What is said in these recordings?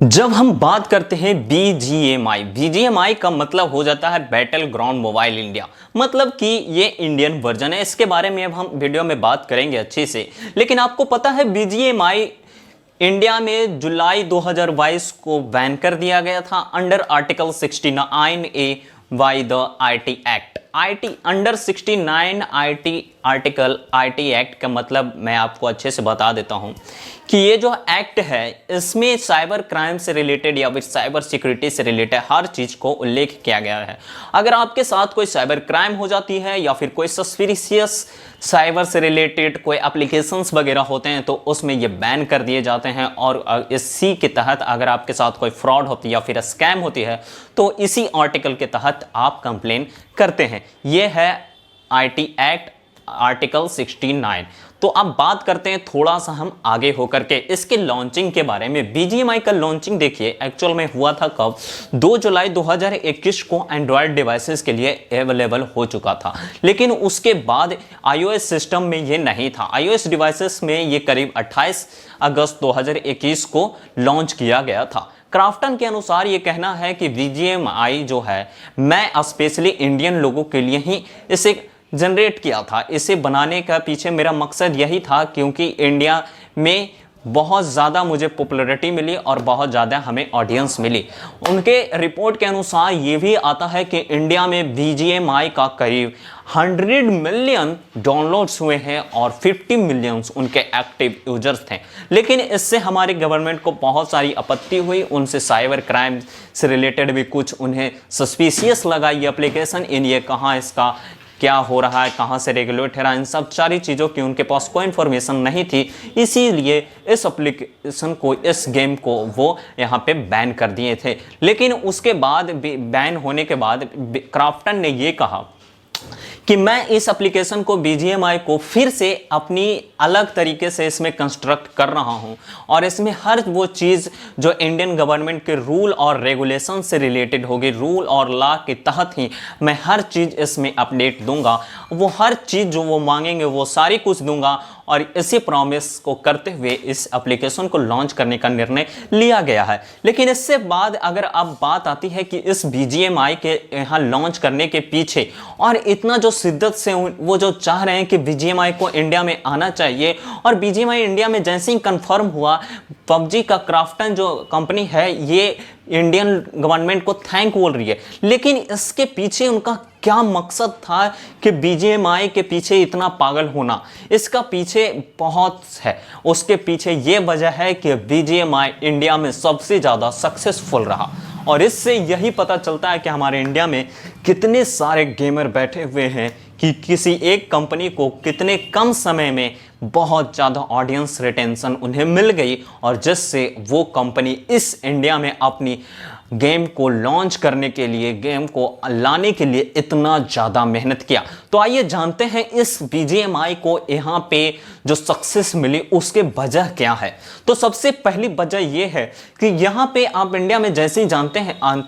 जब हम बात करते हैं बीजीएमआई का मतलब हो जाता है बैटल ग्राउंड मोबाइल इंडिया। मतलब कि ये इंडियन वर्जन है। इसके बारे में अब हम वीडियो में बात करेंगे अच्छे से। लेकिन आपको पता है बीजीएमआई इंडिया में जुलाई 2022 को बैन कर दिया गया था under article 69 A by the IT act. IT under 69 IT act का मतलब मैं आपको अच्छे से बता देता हूं कि ये जो एक्ट है इसमें साइबर क्राइम से रिलेटेड या फिर साइबर सिक्योरिटी से रिलेटेड हर चीज़ को उल्लेख किया गया है। अगर आपके साथ कोई साइबर क्राइम हो जाती है या फिर कोई सस्पिशियस साइबर से रिलेटेड कोई एप्लीकेशंस वगैरह होते हैं तो उसमें ये बैन कर दिए जाते हैं। और इसी के तहत अगर आपके साथ कोई फ्रॉड होती है या फिर स्कैम होती है तो इसी आर्टिकल के तहत आप कंप्लेन करते हैं। ये है आईटी एक्ट आर्टिकल 69। तो अब बात करते हैं थोड़ा सा हम आगे होकर के इसके लॉन्चिंग के बारे में। बीजीएमआई का लॉन्चिंग देखिए एक्चुअल में हुआ था कब, 2 जुलाई 2021 को एंड्रॉयड डिवाइसेस के लिए अवेलेबल हो चुका था। लेकिन उसके बाद आईओएस सिस्टम में ये नहीं था। आईओएस डिवाइसेस में ये करीब 28 अगस्त 2021 को लॉन्च किया गया था। क्राफ्टन के अनुसार ये कहना है कि बीजीएमआई जो है मैं स्पेशली इंडियन लोगों के लिए ही इसे जनरेट किया था। इसे बनाने का पीछे मेरा मकसद यही था क्योंकि इंडिया में बहुत ज़्यादा मुझे पॉपुलैरिटी मिली और बहुत ज़्यादा हमें ऑडियंस मिली। उनके रिपोर्ट के अनुसार ये भी आता है कि इंडिया में बीजीएमआई का करीब 100 मिलियन डाउनलोड्स हुए हैं और 50 मिलियन उनके एक्टिव यूजर्स थे। लेकिन इससे हमारी गवर्नमेंट को बहुत सारी आपत्ति हुई। उनसे साइबर क्राइम से रिलेटेड भी कुछ उन्हें सस्पिशियस लगा ये एप्लीकेशन, इन ये कहाँ इसका क्या हो रहा है, कहाँ से रेगुलेट हो रहा है, इन सब सारी चीज़ों की उनके पास कोई इन्फॉर्मेशन नहीं थी। इसीलिए इस एप्लीकेशन को, इस गेम को वो यहाँ पे बैन कर दिए थे। लेकिन उसके बाद बैन होने के बाद क्राफ्टन ने ये कहा कि मैं इस एप्लीकेशन को बीजीएमआई को फिर से अपनी अलग तरीके से इसमें कंस्ट्रक्ट कर रहा हूं और इसमें हर वो चीज़ जो इंडियन गवर्नमेंट के रूल और रेगुलेशन से रिलेटेड होगी, रूल और लॉ के तहत ही मैं हर चीज़ इसमें अपडेट दूंगा। वो हर चीज़ जो वो मांगेंगे वो सारी कुछ दूंगा। और इसी प्रॉमिस को करते हुए इस एप्लीकेशन को लॉन्च करने का निर्णय लिया गया है। लेकिन इससे बाद अगर अब बात आती है कि इस बीजीएमआई के यहाँ लॉन्च करने के पीछे और इतना जो शिद्दत से वो जो चाह रहे हैं कि बीजीएमआई को इंडिया में आना चाहिए, और बीजीएमआई इंडिया में जैसे ही कंफर्म हुआ पबजी का क्राफ्टन जो कंपनी है ये इंडियन गवर्नमेंट को थैंक बोल रही है। लेकिन इसके पीछे उनका क्या मकसद था कि बीजीएमआई के पीछे इतना पागल होना, इसका पीछे बहुत है। उसके पीछे ये वजह है कि बीजीएमआई इंडिया में सबसे ज़्यादा सक्सेसफुल रहा। और इससे यही पता चलता है कि हमारे इंडिया में कितने सारे गेमर बैठे हुए हैं कि किसी एक कंपनी को कितने कम समय में बहुत ज़्यादा ऑडियंस रिटेंशन उन्हें मिल गई और जिससे वो कंपनी इस इंडिया में अपनी गेम को लॉन्च करने के लिए, गेम को लाने के लिए इतना ज़्यादा मेहनत किया। तो आइए जानते हैं इस बीजीएमआई को यहाँ पे जो सक्सेस मिली उसके वजह क्या है। तो सबसे पहली वजह यह है कि यहाँ पे आप इंडिया में जैसे ही जानते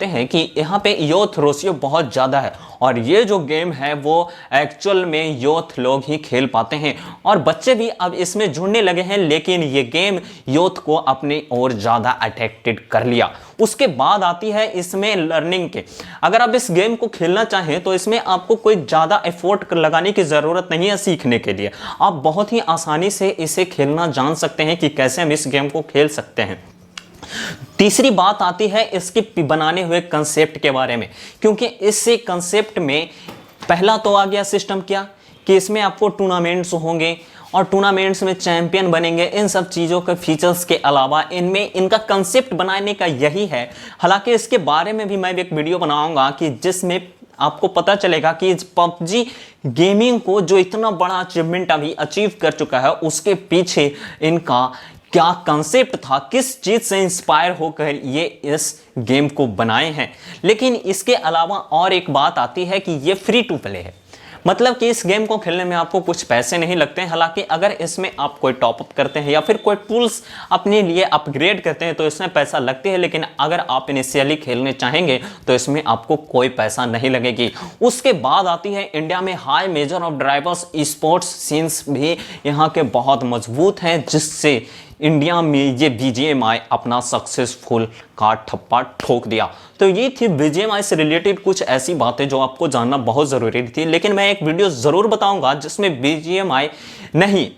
हैं कि यहाँ पे यूथ रेशियो बहुत ज़्यादा है और ये जो गेम है वो एक्चुअल में यूथ लोग ही खेल पाते हैं और बच्चे भी अब इसमें जुड़ने लगे हैं। लेकिन ये गेम यूथ को अपनी ओर ज़्यादा अट्रैक्टेड कर लिया। उसके बाद आती है इसमें लर्निंग के। अगर आप इस गेम को खेलना चाहें तो इसमें आपको कोई ज़्यादा एफर्ट लगाने की ज़रूरत नहीं है सीखने के लिए। आप बहुत ही आसानी से इसे खेलना जान सकते हैं कि कैसे हम इस गेम को खेल सकते हैं। तीसरी बात आती है इसके बनाने हुए कंसेप्ट के बारे में, क्योंकि इससे कंसेप्ट में पहला तो आ गया सिस्टम क्या कि इसमें आपको टूर्नामेंट्स होंगे और टूर्नामेंट्स में चैंपियन बनेंगे। इन सब चीज़ों के फीचर्स के अलावा इनमें इनका कंसेप्ट बनाने का यही है। हालांकि इसके बारे में भी मैं एक वीडियो बनाऊंगा कि जिसमें आपको पता चलेगा कि पबजी गेमिंग को जो इतना बड़ा अचीवमेंट अभी अचीव कर चुका है उसके पीछे इनका क्या कंसेप्ट था, किस चीज़ से इंस्पायर होकर ये इस गेम को बनाए हैं। लेकिन इसके अलावा और एक बात आती है कि ये फ्री टू प्ले है। मतलब कि इस गेम को खेलने में आपको कुछ पैसे नहीं लगते हैं। हालांकि अगर इसमें आप कोई टॉपअप करते हैं या फिर कोई टूल्स अपने लिए अपग्रेड करते हैं तो इसमें पैसा लगते हैं। लेकिन अगर आप इनिशियली खेलने चाहेंगे तो इसमें आपको कोई पैसा नहीं लगेगी। उसके बाद आती है इंडिया में high measure of drivers sports scenes भी यहाँ के बहुत मजबूत हैं, जिससे इंडिया में ये BGMI अपना सक्सेसफुल का ठप्पा ठोक दिया। तो ये थी BGMI से रिलेटेड कुछ ऐसी बातें जो आपको जानना बहुत ज़रूरी थी। लेकिन मैं एक वीडियो ज़रूर बताऊंगा जिसमें BGMI नहीं,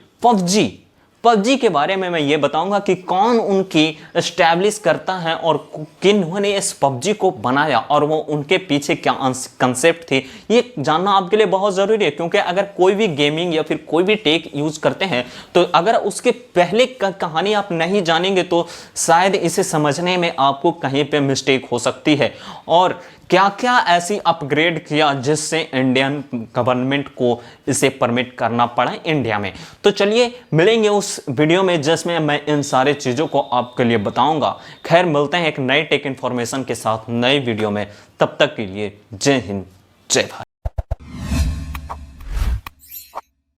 पबजी के बारे में मैं ये बताऊंगा कि कौन उनकी एस्टैब्लिश करता है और किन्होंने इस पबजी को बनाया और वो उनके पीछे क्या कंसेप्ट थे, ये जानना आपके लिए बहुत ज़रूरी है। क्योंकि अगर कोई भी गेमिंग या फिर कोई भी टेक यूज़ करते हैं तो अगर उसके पहले कहानी आप नहीं जानेंगे तो शायद इसे समझने में आपको कहीं पे मिस्टेक हो सकती है। और क्या क्या ऐसी अपग्रेड किया जिससे इंडियन गवर्नमेंट को इसे परमिट करना पड़ा इंडिया में। तो चलिए मिलेंगे उस वीडियो में जिसमें मैं इन सारे चीज़ों को आपके लिए बताऊंगा। खैर मिलते हैं एक नए टेक इन्फॉर्मेशन के साथ नए वीडियो में, तब तक के लिए जय हिंद जय भारत।